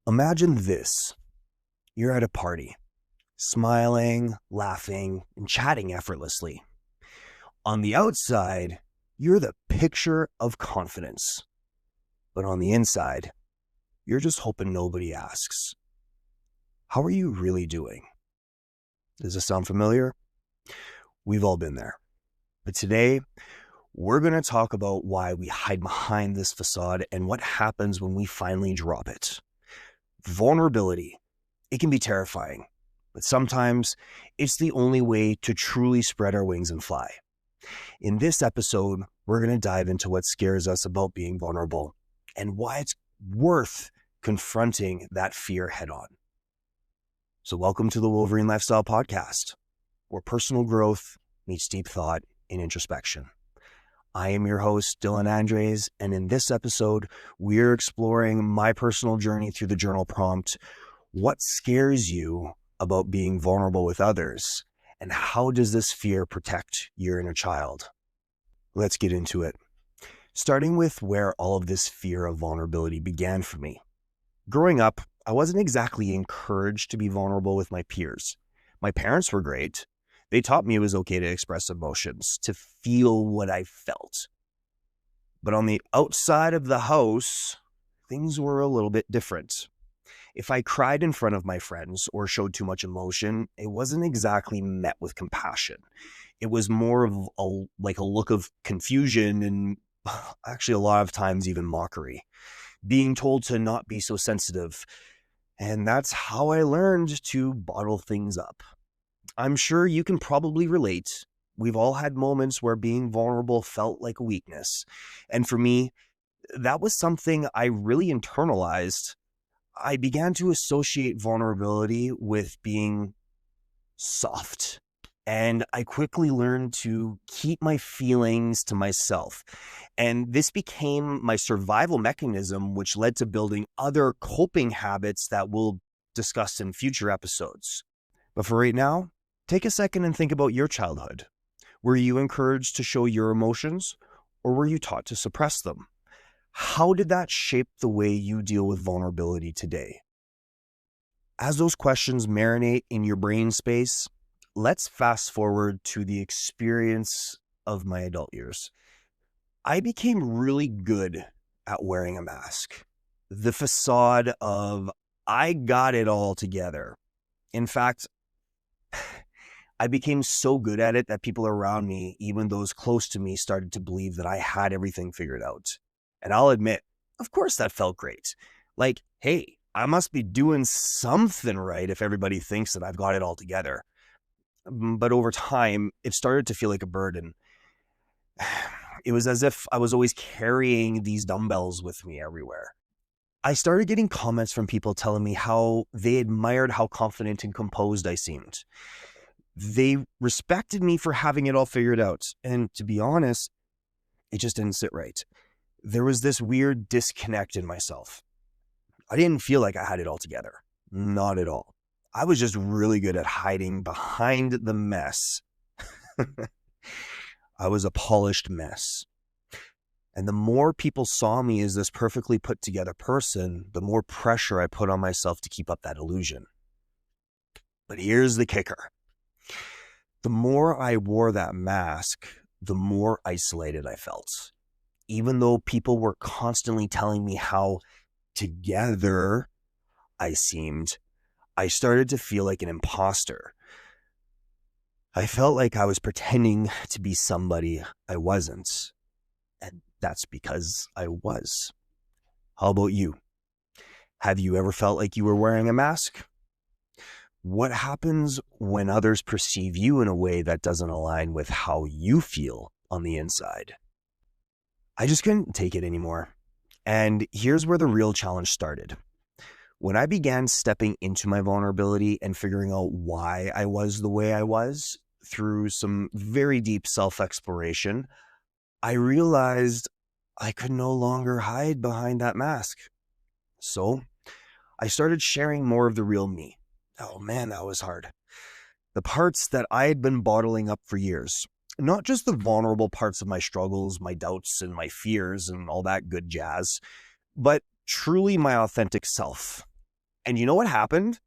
Imagine this. You're at a party, smiling, laughing, and chatting effortlessly. On the outside, you're the picture of confidence. But on the inside, you're just hoping nobody asks. How are you really doing? Does this sound familiar? We've all been there. But today, we're going to talk about why we hide behind this facade and what happens when we finally drop it. Vulnerability. It can be terrifying, but sometimes it's the only way to truly spread our wings and fly. In this episode, we're going to dive into what scares us about being vulnerable and why it's worth confronting that fear head on. So welcome to the Wolverine Lifestyle Podcast, where personal growth meets deep thought and introspection. I am your host, Dylan Andres, and in this episode, we're exploring my personal journey through the journal prompt, what scares you about being vulnerable with others, and how does this fear protect your inner child? Let's get into it. Starting with where all of this fear of vulnerability began for me. Growing up, I wasn't exactly encouraged to be vulnerable with my peers. My parents were great. They taught me it was okay to express emotions, to feel what I felt. But on the outside of the house, things were a little bit different. If I cried in front of my friends or showed too much emotion, it wasn't exactly met with compassion. It was more of a look of confusion and actually a lot of times even mockery. Being told to not be so sensitive. And that's how I learned to bottle things up. I'm sure you can probably relate. We've all had moments where being vulnerable felt like a weakness. And for me, that was something I really internalized. I began to associate vulnerability with being soft. And I quickly learned to keep my feelings to myself. And this became my survival mechanism, which led to building other coping habits that we'll discuss in future episodes. But for right now, take a second and think about your childhood. Were you encouraged to show your emotions, or were you taught to suppress them? How did that shape the way you deal with vulnerability today? As those questions marinate in your brain space, let's fast forward to the experience of my adult years. I became really good at wearing a mask. The facade of, I got it all together. In fact, I became so good at it that people around me, even those close to me, started to believe that I had everything figured out. And I'll admit, of course that felt great. Like, hey, I must be doing something right if everybody thinks that I've got it all together. But over time, it started to feel like a burden. It was as if I was always carrying these dumbbells with me everywhere. I started getting comments from people telling me how they admired how confident and composed I seemed. They respected me for having it all figured out. And to be honest, it just didn't sit right. There was this weird disconnect in myself. I didn't feel like I had it all together. Not at all. I was just really good at hiding behind the mess. I was a polished mess. And the more people saw me as this perfectly put together person, the more pressure I put on myself to keep up that illusion. But here's the kicker. The more I wore that mask, the more isolated I felt. Even though people were constantly telling me how together I seemed, I started to feel like an imposter. I felt like I was pretending to be somebody I wasn't. And that's because I was. How about you? Have you ever felt like you were wearing a mask? What happens when others perceive you in a way that doesn't align with how you feel on the inside? I just couldn't take it anymore. And here's where the real challenge started. When I began stepping into my vulnerability and figuring out why I was the way I was through some very deep self-exploration, I realized I could no longer hide behind that mask. So I started sharing more of the real me. Oh man, that was hard. The parts that I had been bottling up for years. Not just the vulnerable parts of my struggles, my doubts, and my fears, and all that good jazz, but truly my authentic self. And you know what happened?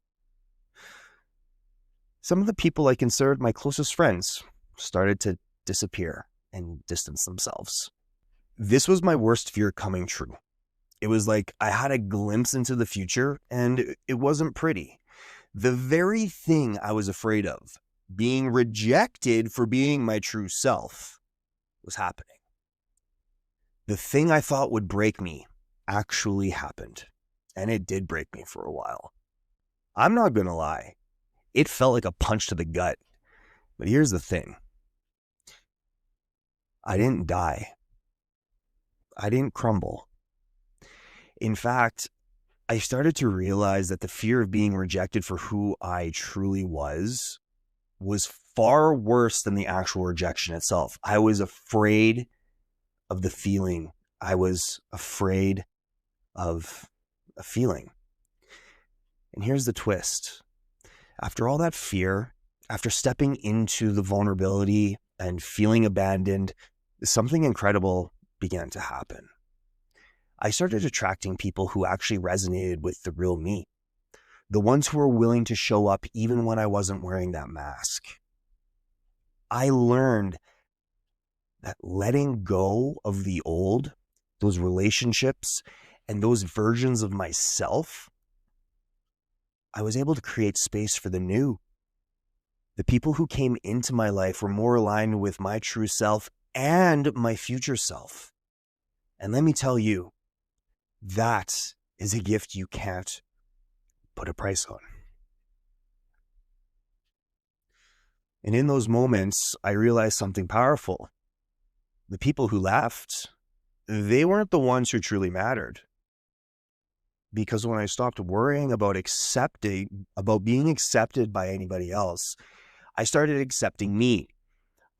Some of the people I considered my closest friends started to disappear and distance themselves. This was my worst fear coming true. It was like I had a glimpse into the future and it wasn't pretty. The very thing I was afraid of, being rejected for being my true self, was happening. The thing I thought would break me actually happened, and it did break me for a while. I'm not going to lie. It felt like a punch to the gut. But here's the thing. I didn't die. I didn't crumble. In fact, I started to realize that the fear of being rejected for who I truly was far worse than the actual rejection itself. I was afraid of the feeling. I was afraid of a feeling. And here's the twist. After all that fear, after stepping into the vulnerability and feeling abandoned, something incredible began to happen. I started attracting people who actually resonated with the real me, the ones who were willing to show up even when I wasn't wearing that mask. I learned that letting go of the old, those relationships, and those versions of myself, I was able to create space for the new. The people who came into my life were more aligned with my true self and my future self. And let me tell you, that is a gift you can't put a price on. And in those moments, I realized something powerful. The people who left, they weren't the ones who truly mattered. Because when I stopped worrying about being accepted by anybody else, I started accepting me.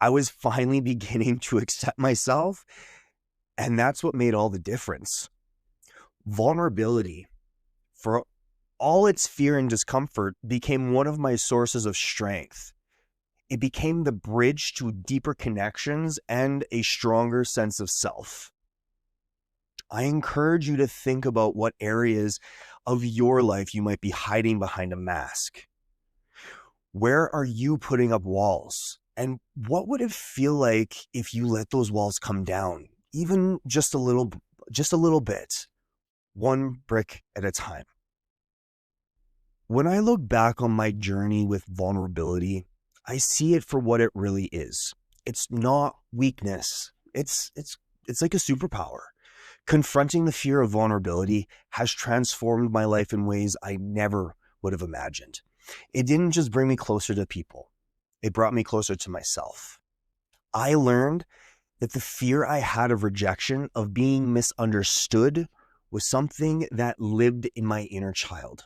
I was finally beginning to accept myself, and that's what made all the difference. Vulnerability, for all its fear and discomfort, became one of my sources of strength. It became the bridge to deeper connections and a stronger sense of self. I encourage you to think about what areas of your life you might be hiding behind a mask. Where are you putting up walls? And what would it feel like if you let those walls come down, even just a little bit? One brick at a time. When I look back on my journey with vulnerability, I see it for what it really is. It's not weakness. It's like a superpower. Confronting the fear of vulnerability has transformed my life in ways I never would have imagined. It didn't just bring me closer to people. It brought me closer to myself. I learned that the fear I had of rejection, of being misunderstood, was something that lived in my inner child.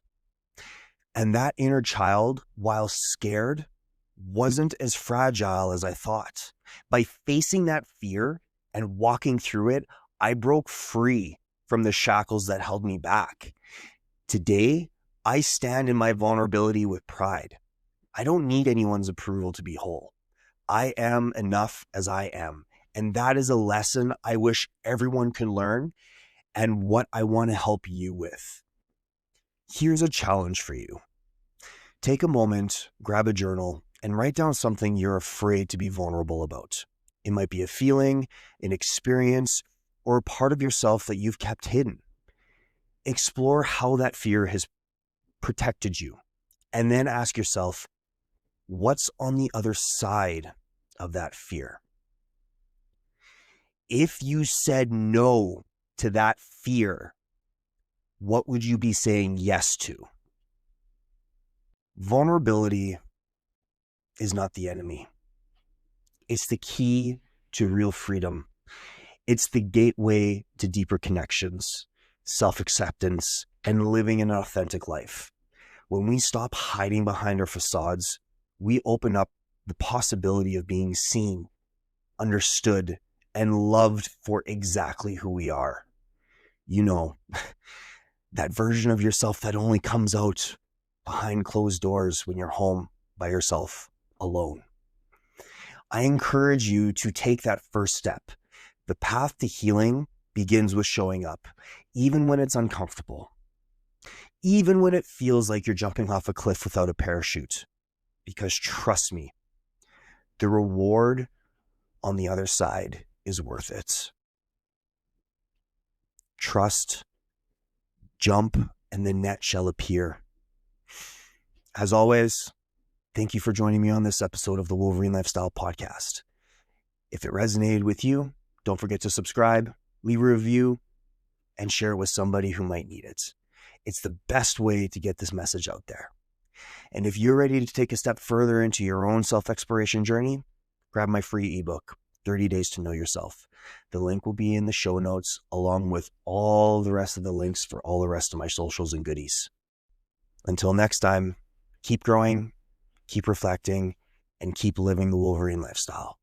And that inner child, while scared, wasn't as fragile as I thought. By facing that fear and walking through it, I broke free from the shackles that held me back. Today, I stand in my vulnerability with pride. I don't need anyone's approval to be whole. I am enough as I am. And that is a lesson I wish everyone could learn, and what I want to help you with. Here's a challenge for you. Take a moment, grab a journal, and write down something you're afraid to be vulnerable about. It might be a feeling, an experience, or a part of yourself that you've kept hidden. Explore how that fear has protected you, and then ask yourself, what's on the other side of that fear? If you said no to that fear, what would you be saying yes to? Vulnerability is not the enemy. It's the key to real freedom. It's the gateway to deeper connections, self-acceptance, and living an authentic life. When we stop hiding behind our facades, we open up the possibility of being seen, understood, and loved for exactly who we are. You know, that version of yourself that only comes out behind closed doors when you're home by yourself alone. I encourage you to take that first step. The path to healing begins with showing up, even when it's uncomfortable. even when it feels like you're jumping off a cliff without a parachute. Because trust me, the reward on the other side is worth it. Trust, jump, and the net shall appear. As always, thank you for joining me on this episode of the Wolverine Lifestyle Podcast. If it resonated with you, don't forget to subscribe, leave a review, and share it with somebody who might need it. It's the best way to get this message out there. And if you're ready to take a step further into your own self-exploration journey, grab my free ebook, 30 Days to Know Yourself. The link will be in the show notes, along with all the rest of the links for all the rest of my socials and goodies. Until next time, keep growing, keep reflecting, and keep living the Wolverine lifestyle.